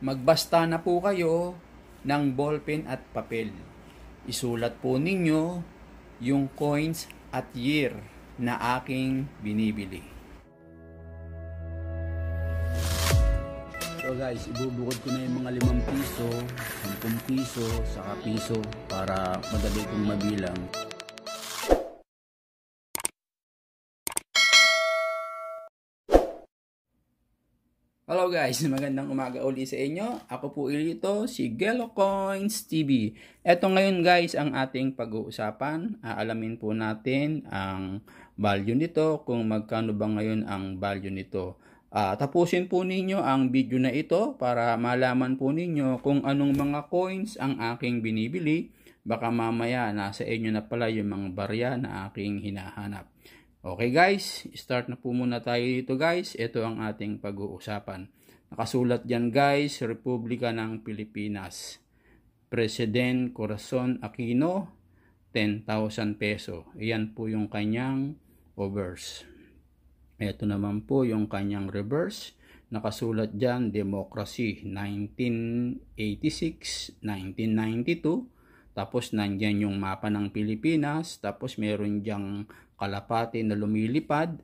Magbasta na po kayo ng ballpen at papel. Isulat po ninyo yung coins at year na aking binibili. So guys, ibubukod ko na yung mga 5 piso, 10 piso, saka piso para madali kong mabilang. Hello guys, magandang umaga uli sa inyo. Ako po ito, si Gelo Coins TV. Eto ngayon guys ang ating pag-uusapan. Aalamin po natin ang value nito, kung magkano ba ngayon ang value nito. Tapusin po ninyo ang video na ito para malaman po ninyo kung anong mga coins ang aking binibili. Baka mamaya nasa inyo na pala yung mga barya na aking hinahanap. Okay guys, start na po muna tayo dito guys. Ito ang ating pag-uusapan. Nakasulat dyan guys, Republika ng Pilipinas. President Corazon Aquino, 10,000 peso. Iyan po yung kanyang overs. Ito naman po yung kanyang reverse. Nakasulat dyan, Democracy, 1986, 1992. Tapos nandyan yung mapa ng Pilipinas. Tapos meron dyang kalapati na lumilipad.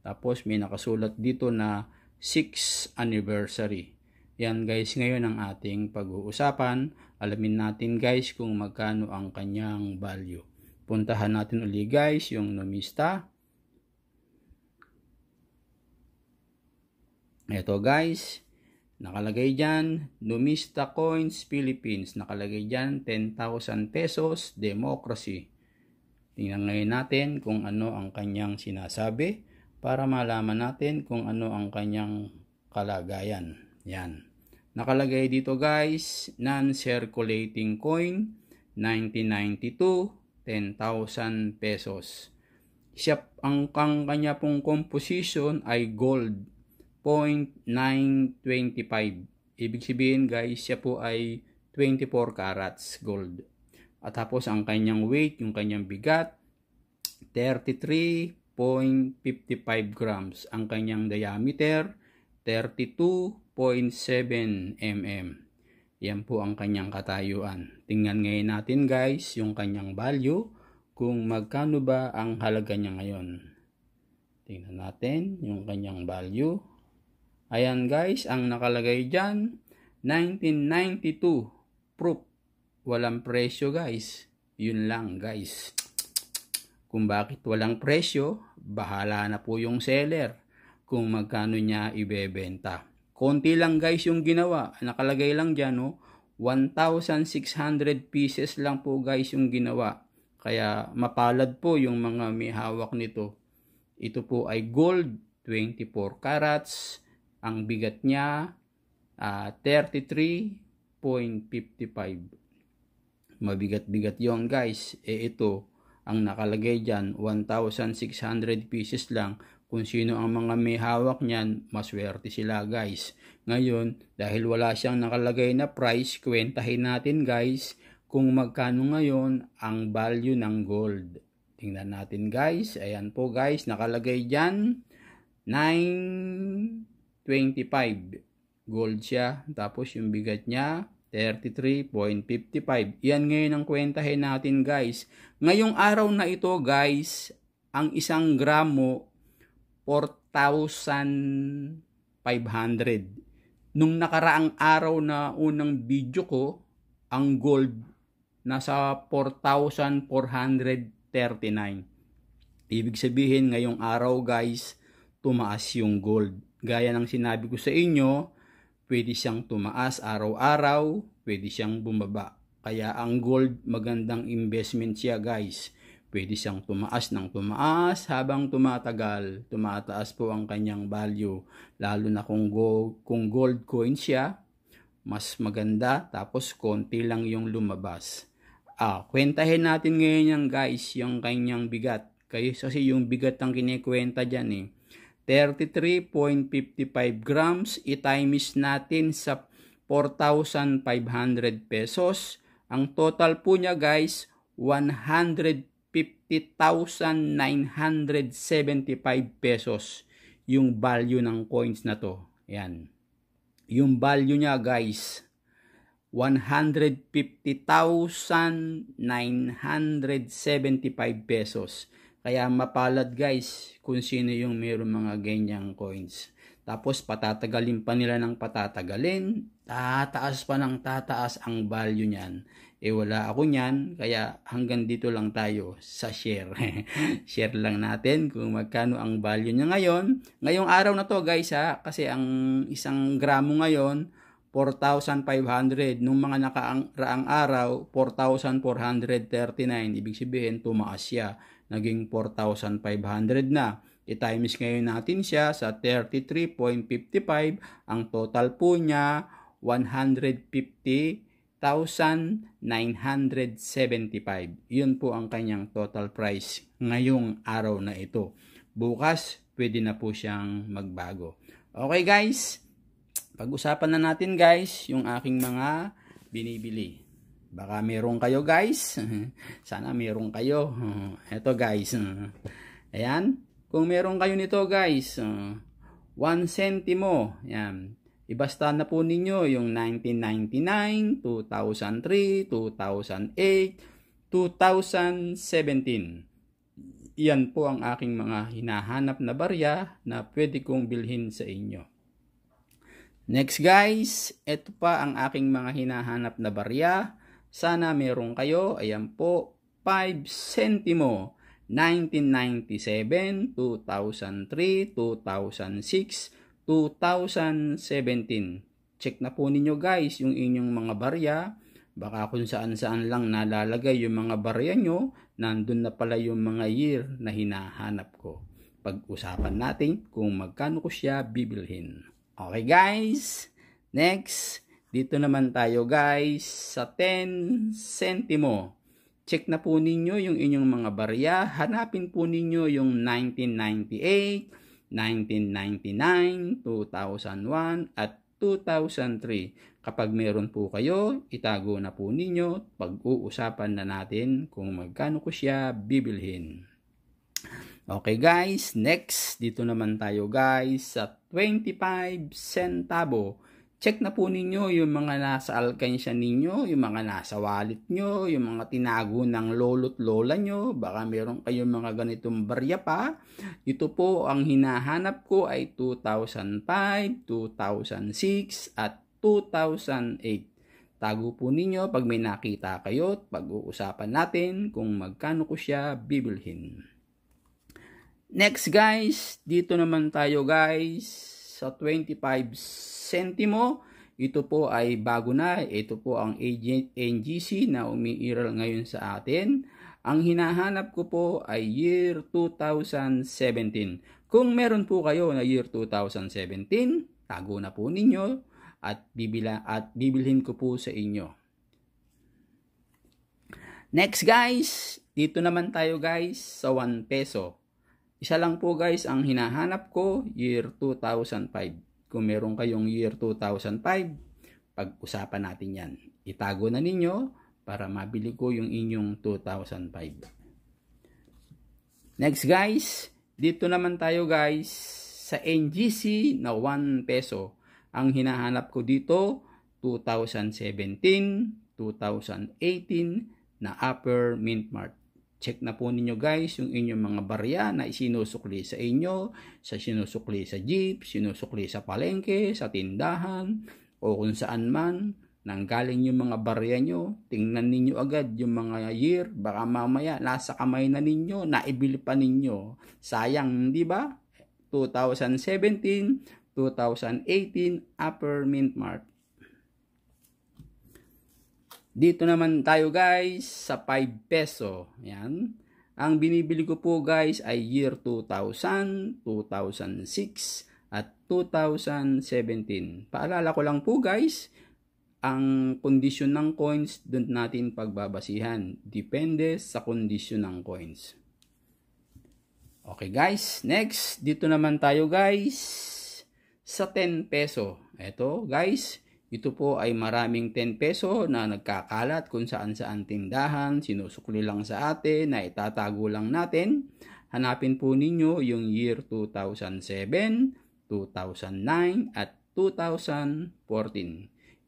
Tapos may nakasulat dito na 6th anniversary. Yan guys, ngayon ang ating pag-uusapan. Alamin natin guys kung magkano ang kanyang value. Puntahan natin uli guys yung Numista. Ito guys, nakalagay dyan, Numista Coins Philippines. Nakalagay dyan, 10,000 pesos, Democracy. Tingnan ngayon natin kung ano ang kanyang sinasabi para malaman natin kung ano ang kanyang kalagayan. Yan. Nakalagay dito guys, non-circulating coin, 1992, 10,000 pesos. Ang kanya pong composition ay gold, 0.925. Ibig sabihin guys, siya po ay 24 carats gold. At tapos ang kanyang weight, yung kanyang bigat, 33.55 grams. Ang kanyang diameter, 32.7 mm. Yan po ang kanyang katayuan. Tingnan ngayon natin guys yung kanyang value, kung magkano ba ang halaga niya ngayon. Tingnan natin yung kanyang value. Ayan guys, ang nakalagay dyan, 1992, proof. Walang presyo guys. Yun lang guys. Kung bakit walang presyo, bahala na po yung seller kung magkano niya ibebenta. Konti lang guys yung ginawa. Nakalagay lang dyan, no? 1,600 pieces lang po guys yung ginawa. Kaya mapalad po yung mga may hawak nito. Ito po ay gold, 24 carats. Ang bigat niya, 33.55. Mabigat-bigat yon guys. Ito, ang nakalagay dyan, 1,600 pieces lang. Kung sino ang mga may hawak niyan, maswerte sila guys. Ngayon, dahil wala siyang nakalagay na price, kwentahin natin guys kung magkano ngayon ang value ng gold. Tingnan natin guys. Ayan po guys, nakalagay dyan, 925. Gold siya. Tapos yung bigat niya, 33.55. Yan ngayon ang kwentahin natin guys. Ngayong araw na ito guys, ang 1 gramo, 4,500. Nung nakaraang araw na unang video ko, ang gold nasa 4,439. Ibig sabihin ngayong araw guys, tumaas yung gold. Gaya ng sinabi ko sa inyo, pwede siyang tumaas araw-araw, pwede siyang bumaba. Kaya ang gold, magandang investment siya guys. Pwede siyang tumaas ng tumaas habang tumatagal. Tumataas po ang kanyang value. Lalo na kung gold coin siya, mas maganda. Tapos konti lang yung lumabas. Kwentahin natin ngayon yan guys, yung kanyang bigat. Kasi yung bigat ang kinikwenta dyan eh. 33.55 grams, i-times natin sa 4,500 pesos. Ang total po niya guys, 150,975 pesos yung value ng coins na to. Yan. Yung value niya guys, 150,975 pesos. Kaya mapalad guys kung sino yung mayroong mga ganyang coins. Tapos patatagalin pa nila ng patatagalin, tataas pa ng tataas ang value niyan. Wala ako niyan, kaya hanggang dito lang tayo sa share. Share lang natin kung magkano ang value niya ngayon. Ngayong araw na to guys kasi ang isang gramo ngayon 4,500. Nung mga nakaraang araw, 4,439. Ibig sabihin, tumaas siya. Naging 4,500 na. I-times ngayon natin siya sa 33.55. Ang total po niya, 150,975. Yun po ang kanyang total price ngayong araw na ito. Bukas, pwede na po siyang magbago. Okay guys, pag-usapan na natin guys yung aking mga binibili. Baka meron kayo guys. Sana meron kayo. Eto guys. Ayan. Kung meron kayo nito guys, 1 centimo. Yan. Ibasta na po ninyo yung 1999, 2003, 2008, 2017. Yan po ang aking mga hinahanap na barya na pwede kong bilhin sa inyo. Next guys, ito pa ang aking mga hinahanap na barya. Sana meron kayo. Ayan po, 5 centimo. 1997, 2003, 2006, 2017. Check na po ninyo guys yung inyong mga barya. Baka kung saan-saan lang nalalagay yung mga barya nyo, nandun na pala yung mga year na hinahanap ko. Pag-usapan natin kung magkano ko siya bibilhin. Okay guys, next, dito naman tayo guys sa 10 centimo. Check na po ninyo yung inyong mga barya. Hanapin po ninyo yung 1998, 1999, 2001, at 2003. Kapag meron po kayo, itago na po ninyo. Pag-uusapan na natin kung magkano ko siya bibilhin. Okay guys, next, dito naman tayo guys sa 25 centavo. Check na po ninyo yung mga nasa alkansya ninyo, yung mga nasa wallet nyo, yung mga tinago ng lolo't lola nyo. Baka meron kayong mga ganitong barya pa. Ito po ang hinahanap ko ay 2005, 2006 at 2008. Tago po ninyo pag may nakita kayo at pag-uusapan natin kung magkano ko siya bibilhin. Next guys, dito naman tayo guys sa 25 centimo. Ito po ay bago na. Ito po ang NGC na umiiral ngayon sa atin. Ang hinahanap ko po ay year 2017. Kung meron po kayo na year 2017, tago na po ninyo at bibilhin ko po sa inyo. Next guys, dito naman tayo guys sa 1 peso. Isa lang po guys ang hinahanap ko, year 2005. Kung meron kayong year 2005, pag-usapan natin yan. Itago na ninyo para mabili ko yung inyong 2005. Next guys, dito naman tayo guys sa NGC na 1 peso. Ang hinahanap ko dito, 2017, 2018 na Upper Mint Mart. Check na po ninyo guys yung inyong mga barya na isinusukli sa inyo, sinusukli sa jeep, sinusukli sa palengke, sa tindahan, o kung saan man, nanggaling yung mga barya nyo. Tingnan ninyo agad yung mga year, baka mamaya nasa kamay na ninyo, naibili pa ninyo. Sayang, di ba? 2017, 2018, Upper Mint Mart. Dito naman tayo guys sa 5 peso. Yan. Ang binibili ko po guys ay year 2000, 2006 at 2017. Paalala ko lang po guys, ang kondisyon ng coins doon natin pagbabasihan. Depende sa kondisyon ng coins. Okay guys, next dito naman tayo guys sa 10 peso. Ito guys, ito po ay maraming 10 peso na nagkakalat kung saan-saan tindahan, sinusukli lang sa atin, na itatago lang natin. Hanapin po ninyo yung year 2007, 2009 at 2014.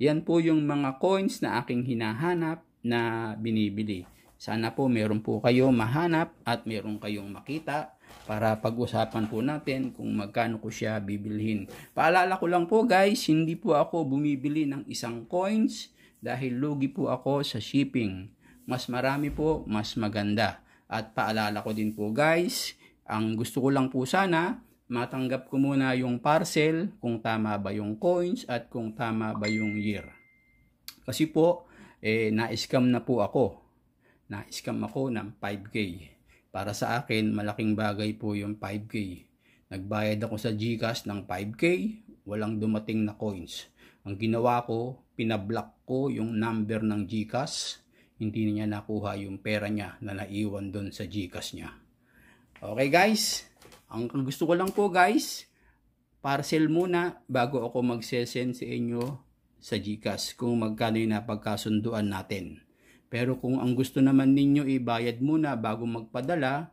Yan po yung mga coins na aking hinahanap na binibili. Sana po meron po kayo mahanap at meron kayong makita para pag-usapan po natin kung magkano ko siya bibilhin. Paalala ko lang po guys, hindi po ako bumibili ng isang coins dahil lugi po ako sa shipping. Mas marami po, mas maganda. At paalala ko din po guys, ang gusto ko lang po sana, matanggap ko muna yung parcel kung tama ba yung coins at kung tama ba yung year. Kasi po, na-scam na po ako. Na-scam ako ng 5K. Para sa akin, malaking bagay po yung 5K. Nagbayad ako sa GCash ng 5K, walang dumating na coins. Ang ginawa ko, pinablock ko yung number ng GCash. Hindi niya nakuha yung pera niya na naiwan doon sa GCash niya. Okay guys, ang gusto ko lang po guys, parcel muna bago ako mag-send sa inyo sa GCash kung magkano yung napagkasunduan natin. Pero kung ang gusto naman ninyo ibayad muna bago magpadala,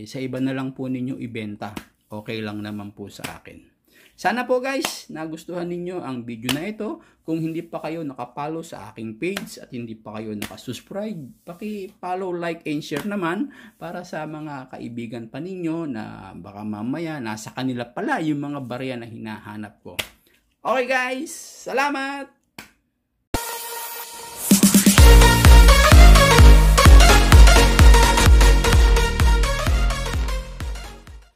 sa iba na lang po ninyo ibenta. Okay lang naman po sa akin. Sana po guys, nagustuhan ninyo ang video na ito. Kung hindi pa kayo nakapollow sa aking page at hindi pa kayo nakasubscribe, paki-follow, like, and share naman para sa mga kaibigan pa ninyo na baka mamaya nasa kanila pala yung mga barya na hinahanap ko. Okay guys, salamat!